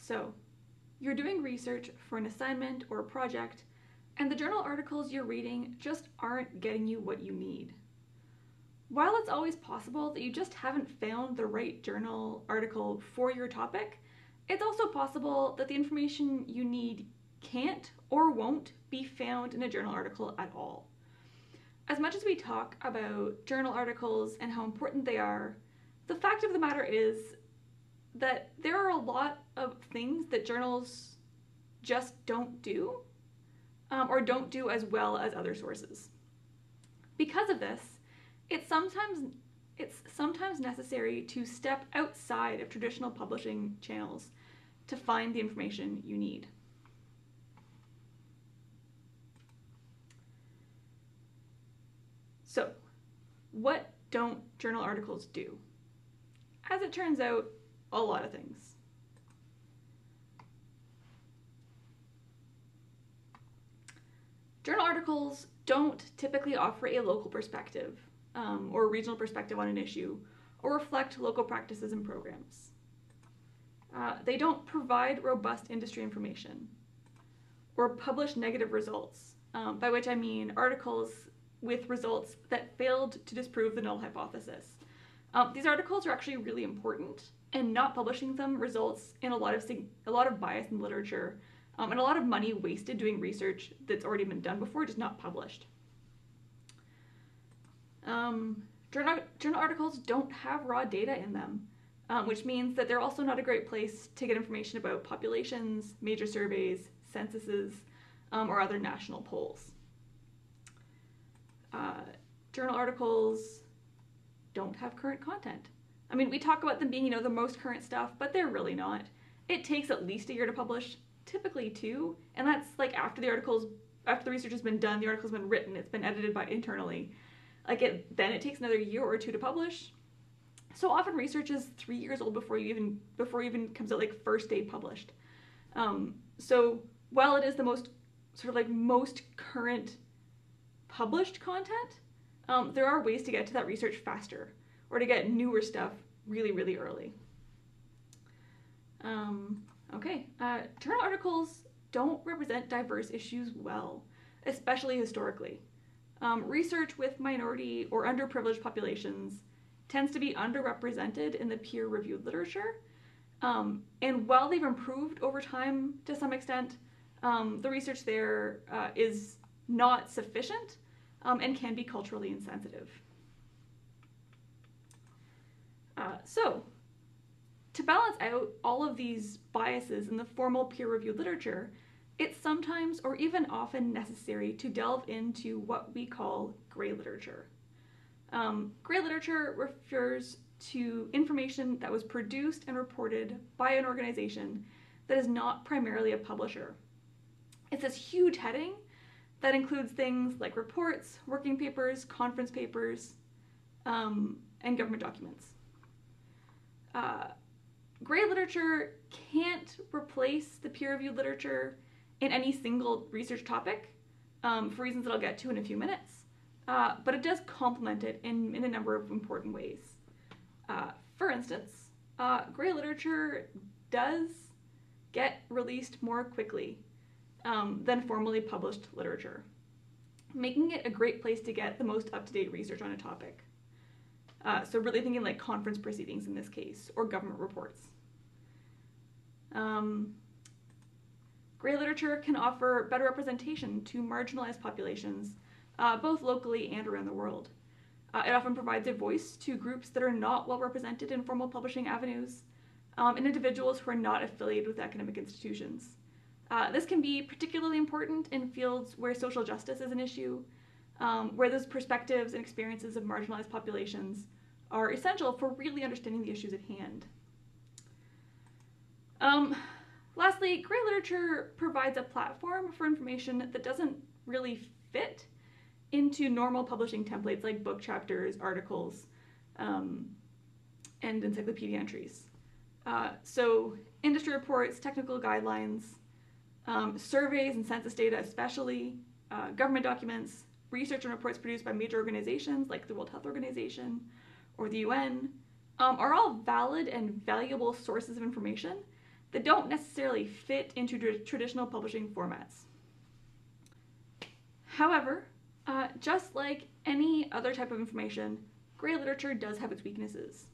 So, you're doing research for an assignment or a project, and the journal articles you're reading just aren't getting you what you need. While it's always possible that you just haven't found the right journal article for your topic, it's also possible that the information you need can't or won't be found in a journal article at all. As much as we talk about journal articles and how important they are, the fact of the matter is that there are a lot of things that journals just don't do, or don't do as well as other sources. Because of this, it's sometimes necessary to step outside of traditional publishing channels to find the information you need. So, what don't journal articles do? As it turns out, a lot of things. Journal articles don't typically offer a local perspective or a regional perspective on an issue, or reflect local practices and programs. They don't provide robust industry information, or publish negative results, by which I mean articles with results that failed to disprove the null hypothesis. These articles are actually really important, and not publishing them results in a lot of bias in literature, and a lot of money wasted doing research that's already been done before, just not published. Journal articles don't have raw data in them, which means that they're also not a great place to get information about populations, major surveys, censuses, or other national polls. Journal articles don't have current content. I mean, we talk about them being, the most current stuff, but they're really not. It takes at least a year to publish, typically 2, and that's like after the research has been done, the article's been written, it's been edited internally. Then it takes another year or 2 to publish. So often research is 3 years old before it even comes out first day published. So while it is the most most current published content, there are ways to get to that research faster, or to get newer stuff really, really early. Journal articles don't represent diverse issues well, especially historically. Research with minority or underprivileged populations tends to be underrepresented in the peer-reviewed literature, and while they've improved over time to some extent, the research there is not sufficient and can be culturally insensitive. So, to balance out all of these biases in the formal peer-reviewed literature, it's sometimes or even often necessary to delve into what we call gray literature. Gray literature refers to information that was produced and reported by an organization that is not primarily a publisher. It's this huge heading that includes things like reports, working papers, conference papers, and government documents. Gray literature can't replace the peer-reviewed literature in any single research topic, for reasons that I'll get to in a few minutes, but it does complement it in a number of important ways. For instance, gray literature does get released more quickly than formally published literature, making it a great place to get the most up-to-date research on a topic. So really thinking conference proceedings in this case, or government reports. Gray literature can offer better representation to marginalized populations, both locally and around the world. It often provides a voice to groups that are not well represented in formal publishing avenues, and individuals who are not affiliated with academic institutions. This can be particularly important in fields where social justice is an issue, where those perspectives and experiences of marginalized populations are essential for really understanding the issues at hand. Lastly, gray literature provides a platform for information that doesn't really fit into normal publishing templates like book chapters, articles, and encyclopedia entries. So industry reports, technical guidelines, surveys and census data especially, government documents, research and reports produced by major organizations like the World Health Organization or the UN, are all valid and valuable sources of information that don't necessarily fit into traditional publishing formats. However, just like any other type of information, grey literature does have its weaknesses.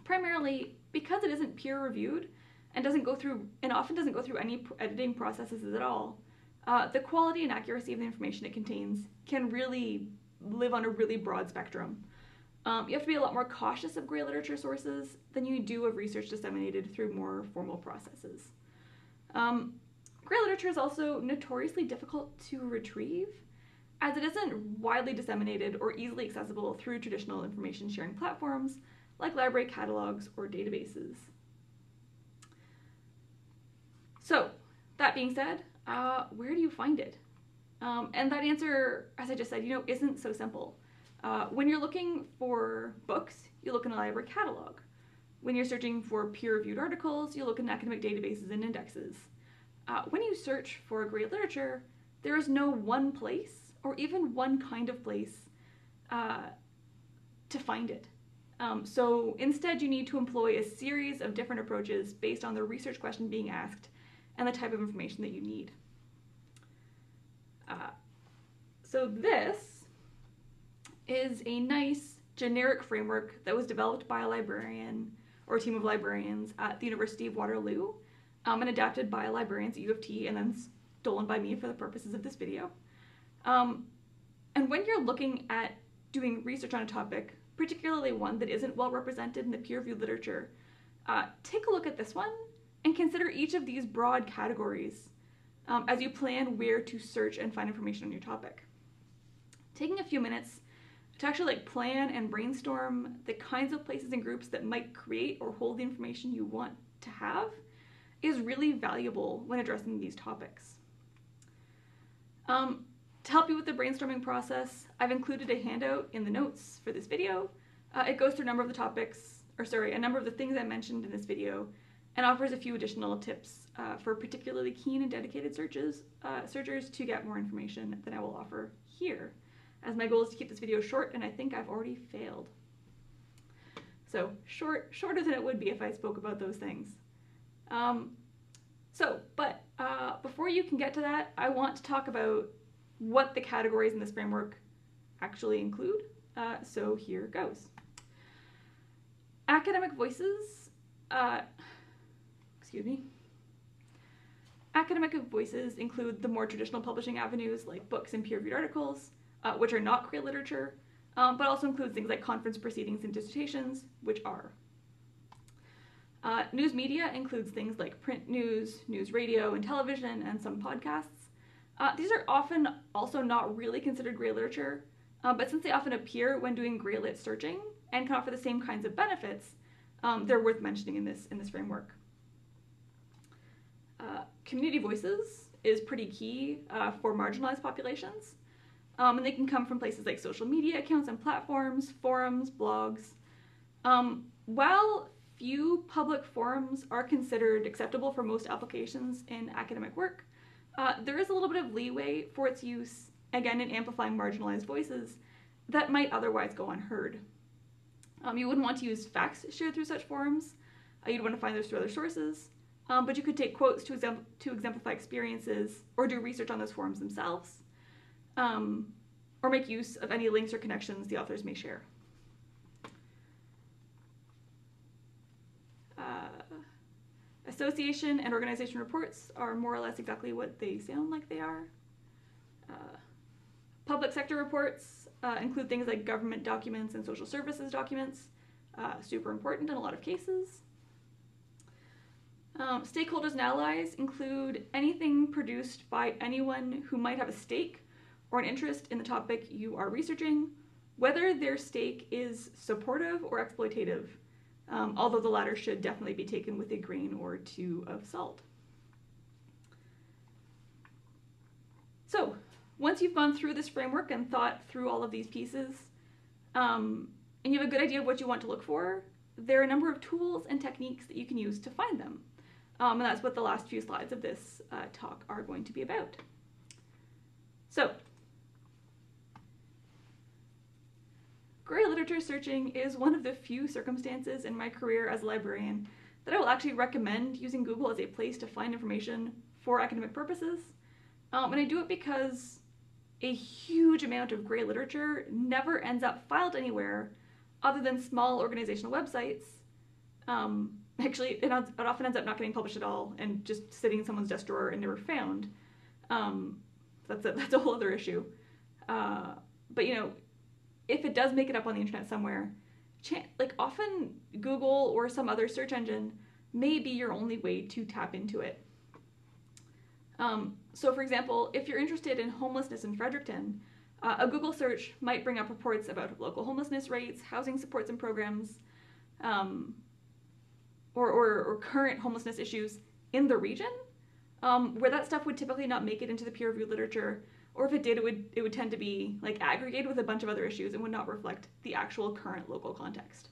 Primarily because it isn't peer-reviewed and often doesn't go through any editing processes at all. The quality and accuracy of the information it contains can really live on a really broad spectrum. You have to be a lot more cautious of grey literature sources than you do of research disseminated through more formal processes. Grey literature is also notoriously difficult to retrieve, as it isn't widely disseminated or easily accessible through traditional information sharing platforms like library catalogs or databases. So, that being said, where do you find it? And that answer, as I just said, isn't so simple. When you're looking for books, you look in a library catalog. When you're searching for peer-reviewed articles, you look in academic databases and indexes. When you search for grey literature, there is no one place, or even one kind of place, to find it. So instead, you need to employ a series of different approaches based on the research question being asked and the type of information that you need. So this is a nice generic framework that was developed by a librarian or a team of librarians at the University of Waterloo and adapted by librarians at U of T and then stolen by me for the purposes of this video. And when you're looking at doing research on a topic, particularly one that isn't well represented in the peer-reviewed literature, take a look at this one and consider each of these broad categories as you plan where to search and find information on your topic. Taking a few minutes to actually plan and brainstorm the kinds of places and groups that might create or hold the information you want to have is really valuable when addressing these topics. To help you with the brainstorming process, I've included a handout in the notes for this video. It goes through a number of the things I mentioned in this video and offers a few additional tips for particularly keen and dedicated searchers to get more information than I will offer here, as my goal is to keep this video short, and I think I've already failed. So shorter than it would be if I spoke about those things. But before you can get to that, I want to talk about what the categories in this framework actually include. So here goes. Academic voices, Academic voices include the more traditional publishing avenues like books and peer-reviewed articles, which are not grey literature, but also includes things like conference proceedings and dissertations, which are. News media includes things like print news, news radio and television, and some podcasts. These are often also not really considered grey literature, but since they often appear when doing grey lit searching and can offer the same kinds of benefits, they're worth mentioning in this framework. Community voices is pretty key for marginalized populations, and they can come from places like social media accounts and platforms, forums, blogs. While few public forums are considered acceptable for most applications in academic work, there is a little bit of leeway for its use, again, in amplifying marginalized voices that might otherwise go unheard. You wouldn't want to use facts shared through such forums. You'd want to find those through other sources, but you could take quotes to exemplify experiences or do research on those forums themselves, or make use of any links or connections the authors may share. Association and organization reports are more or less exactly what they sound like they are. Public sector reports include things like government documents and social services documents, super important in a lot of cases. Stakeholders and allies include anything produced by anyone who might have a stake or an interest in the topic you are researching, whether their stake is supportive or exploitative, although the latter should definitely be taken with a grain or two of salt. So, once you've gone through this framework and thought through all of these pieces, and you have a good idea of what you want to look for, there are a number of tools and techniques that you can use to find them. And that's what the last few slides of this talk are going to be about. So, grey literature searching is one of the few circumstances in my career as a librarian that I will actually recommend using Google as a place to find information for academic purposes. And I do it because a huge amount of grey literature never ends up filed anywhere other than small organizational websites. Actually, it often ends up not getting published at all and just sitting in someone's desk drawer and never found. That's a whole other issue. But you know, if it does make it up on the internet somewhere, like often Google or some other search engine may be your only way to tap into it. So for example, if you're interested in homelessness in Fredericton, a Google search might bring up reports about local homelessness rates, housing supports and programs, or current homelessness issues in the region, where that stuff would typically not make it into the peer-reviewed literature, or if it did, it would tend to be like aggregated with a bunch of other issues and would not reflect the actual current local context.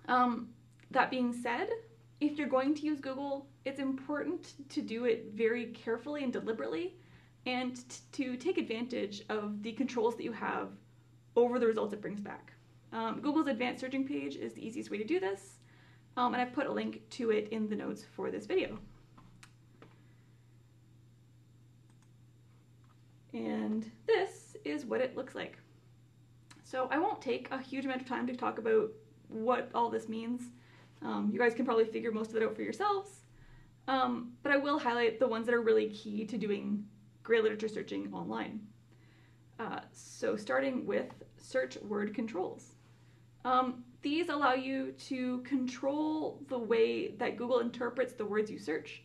That being said, if you're going to use Google, it's important to do it very carefully and deliberately, and to take advantage of the controls that you have over the results it brings back. Google's advanced searching page is the easiest way to do this, and I've put a link to it in the notes for this video. And this is what it looks like. So I won't take a huge amount of time to talk about what all this means. You guys can probably figure most of it out for yourselves, but I will highlight the ones that are really key to doing grey literature searching online. So starting with search word controls. These allow you to control the way that Google interprets the words you search,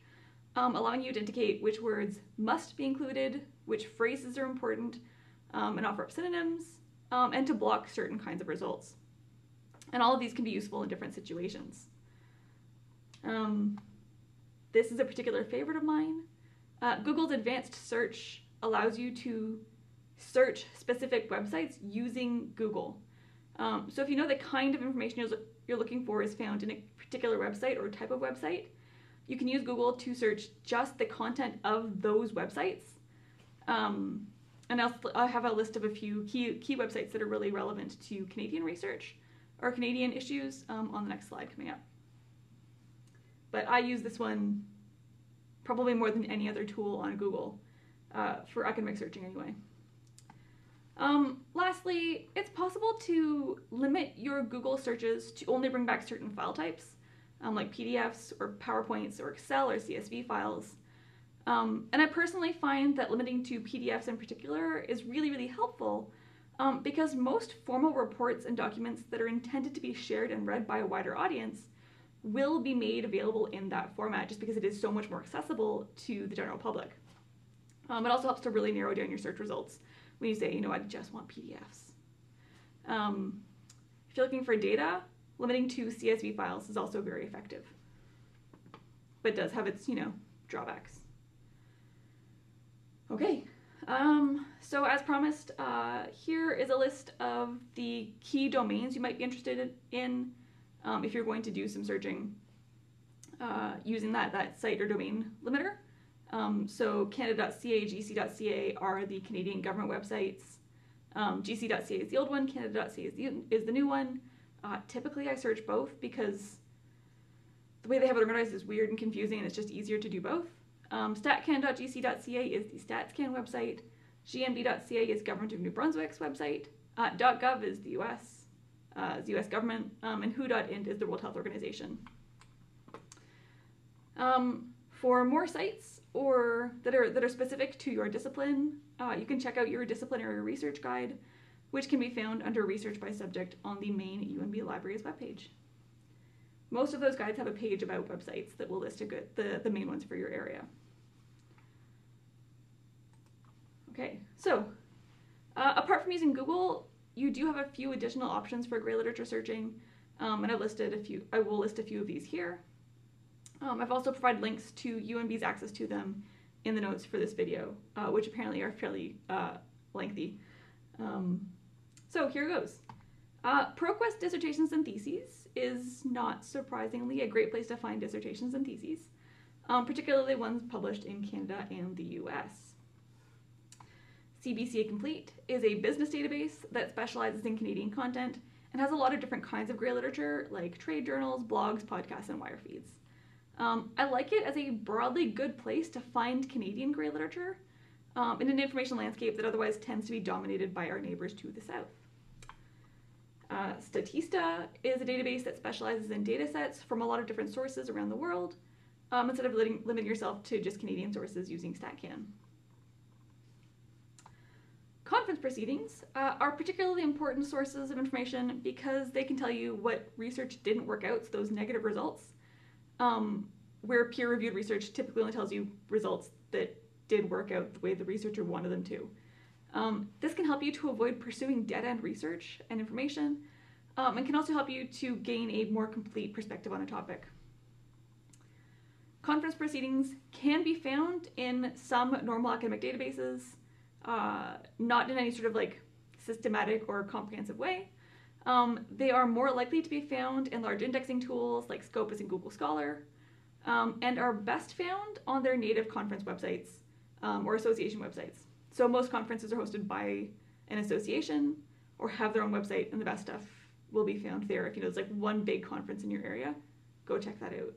allowing you to indicate which words must be included, which phrases are important, and offer up synonyms, and to block certain kinds of results. And all of these can be useful in different situations. This is a particular favorite of mine. Google's advanced search allows you to search specific websites using Google. So if you know the kind of information you're looking for is found in a particular website or type of website, you can use Google to search just the content of those websites. And I'll have a list of a few key websites that are really relevant to Canadian research or Canadian issues on the next slide coming up. But I use this one probably more than any other tool on Google for academic searching anyway. Lastly, it's possible to limit your Google searches to only bring back certain file types, like PDFs or PowerPoints or Excel or CSV files. And I personally find that limiting to PDFs in particular is really, really helpful because most formal reports and documents that are intended to be shared and read by a wider audience will be made available in that format just because it is so much more accessible to the general public. It also helps to really narrow down your search results when you say, you know, I just want PDFs. If you're looking for data, limiting to CSV files is also very effective, but does have its, you know, drawbacks. Okay, so as promised, here is a list of the key domains you might be interested in if you're going to do some searching using that site or domain limiter. So Canada.ca, GC.ca are the Canadian government websites. GC.ca is the old one, Canada.ca is the new one. Typically I search both because the way they have it organized is weird and confusing and it's just easier to do both. Statcan.gc.ca is the StatsCan website. GNB.ca is Government of New Brunswick's website. .gov is the US, the US government, and WHO.int is the World Health Organization. For more sites or that are specific to your discipline, you can check out your disciplinary research guide, which can be found under Research by Subject on the main UNB Libraries webpage. Most of those guides have a page about websites that will list the main ones for your area. Okay, so apart from using Google, you do have a few additional options for grey literature searching, and I will list a few of these here. I've also provided links to UNB's access to them in the notes for this video, which apparently are fairly lengthy. So here goes. ProQuest Dissertations and Theses is not surprisingly a great place to find dissertations and theses, particularly ones published in Canada and the US. CBCA Complete is a business database that specializes in Canadian content and has a lot of different kinds of grey literature, like trade journals, blogs, podcasts, and wire feeds. I like it as a broadly good place to find Canadian grey literature in an information landscape that otherwise tends to be dominated by our neighbours to the south. Statista is a database that specializes in data sets from a lot of different sources around the world, instead of limiting yourself to just Canadian sources using StatCan. Conference proceedings are particularly important sources of information because they can tell you what research didn't work out, so those negative results, where peer-reviewed research typically only tells you results that did work out the way the researcher wanted them to. This can help you to avoid pursuing dead-end research and information, and can also help you to gain a more complete perspective on a topic. Conference proceedings can be found in some normal academic databases, not in any sort of like systematic or comprehensive way. They are more likely to be found in large indexing tools like Scopus and Google Scholar, and are best found on their native conference websites or association websites. So most conferences are hosted by an association or have their own website, and the best stuff will be found there. If there's like one big conference in your area, go check that out.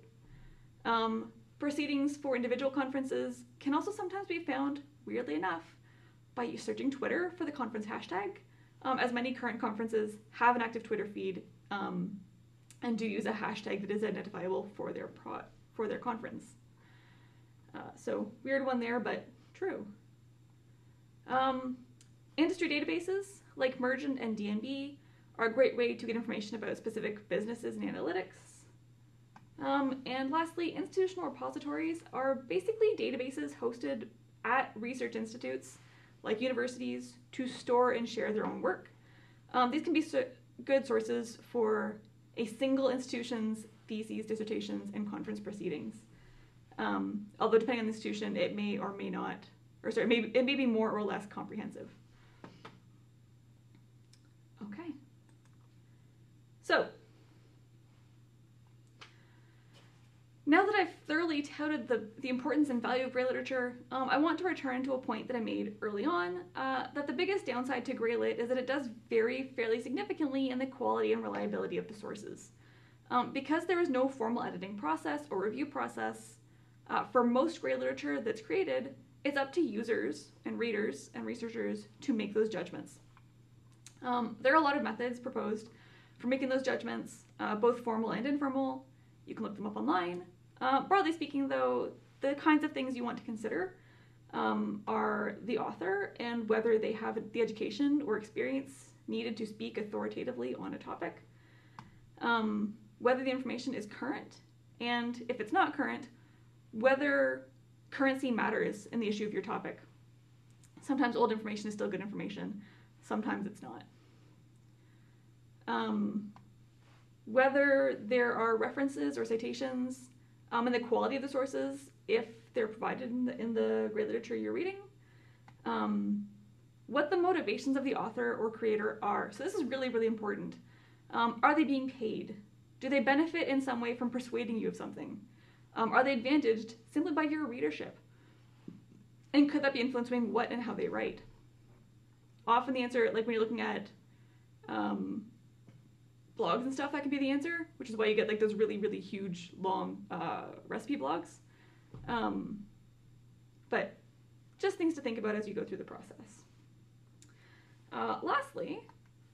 Proceedings for individual conferences can also sometimes be found, weirdly enough, by searching Twitter for the conference hashtag, as many current conferences have an active Twitter feed and do use a hashtag that is identifiable for their conference. So weird one there, but true. Industry databases like Mergent and DNB are a great way to get information about specific businesses and analytics. And lastly, institutional repositories are basically databases hosted at research institutes like universities to store and share their own work. These can be good sources for a single institution's theses, dissertations, and conference proceedings. Although depending on the institution, it may or may not, it may be more or less comprehensive. Okay. So, now that I've thoroughly touted the importance and value of grey literature, I want to return to a point that I made early on, that the biggest downside to grey lit is that it does vary fairly significantly in the quality and reliability of the sources. Because there is no formal editing process or review process, for most grey literature that's created, it's up to users and readers and researchers to make those judgments. There are a lot of methods proposed for making those judgments, both formal and informal. You can look them up online. Broadly speaking, though, the kinds of things you want to consider are the author and whether they have the education or experience needed to speak authoritatively on a topic, whether the information is current, and if it's not current, whether currency matters in the issue of your topic. Sometimes old information is still good information, sometimes it's not. Whether there are references or citations, and the quality of the sources, if they're provided in the grey literature you're reading, what the motivations of the author or creator are. So this is really, really important. Are they being paid? Do they benefit in some way from persuading you of something? Are they advantaged simply by your readership? And could that be influencing what and how they write? Often the answer, like when you're looking at blogs and stuff, that can be the answer, which is why you get like those really, really huge, long recipe blogs. But just things to think about as you go through the process. Lastly,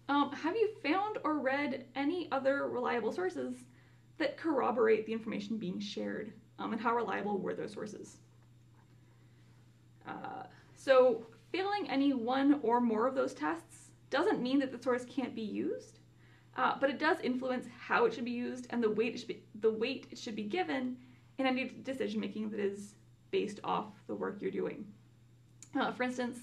have you found or read any other reliable sources that corroborate the information being shared, and how reliable were those sources? So failing any one or more of those tests doesn't mean that the source can't be used, but it does influence how it should be used and the weight it should be given in any decision making that is based off the work you're doing. For instance,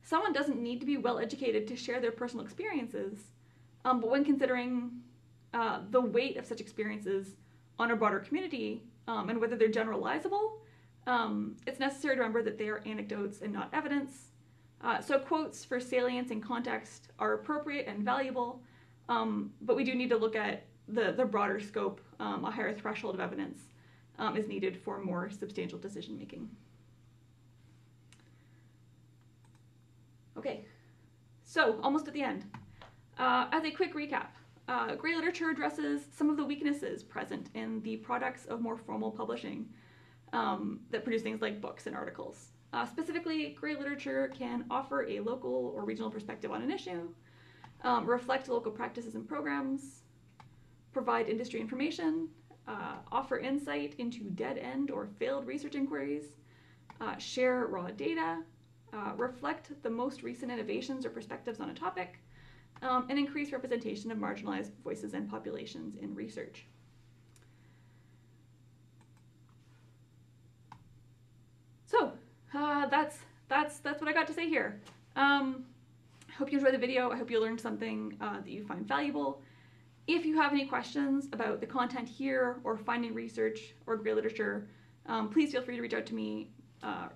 someone doesn't need to be well educated to share their personal experiences, but when considering the weight of such experiences on a broader community and whether they're generalizable, it's necessary to remember that they are anecdotes and not evidence. So quotes for salience and context are appropriate and valuable, but we do need to look at the broader scope. A higher threshold of evidence is needed for more substantial decision making. Okay, so almost at the end. As a quick recap, Grey literature addresses some of the weaknesses present in the products of more formal publishing that produce things like books and articles. Specifically, grey literature can offer a local or regional perspective on an issue, reflect local practices and programs, provide industry information, offer insight into dead-end or failed research inquiries, share raw data, reflect the most recent innovations or perspectives on a topic, and increase representation of marginalized voices and populations in research. So that's what I got to say here. I hope you enjoyed the video. I hope you learned something that you find valuable. If you have any questions about the content here or finding research or grey literature, please feel free to reach out to me.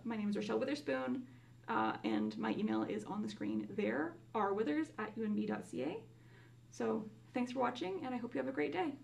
My name is Rochelle Witherspoon, and my email is on the screen there, rwithers@unb.ca. So thanks for watching, and I hope you have a great day.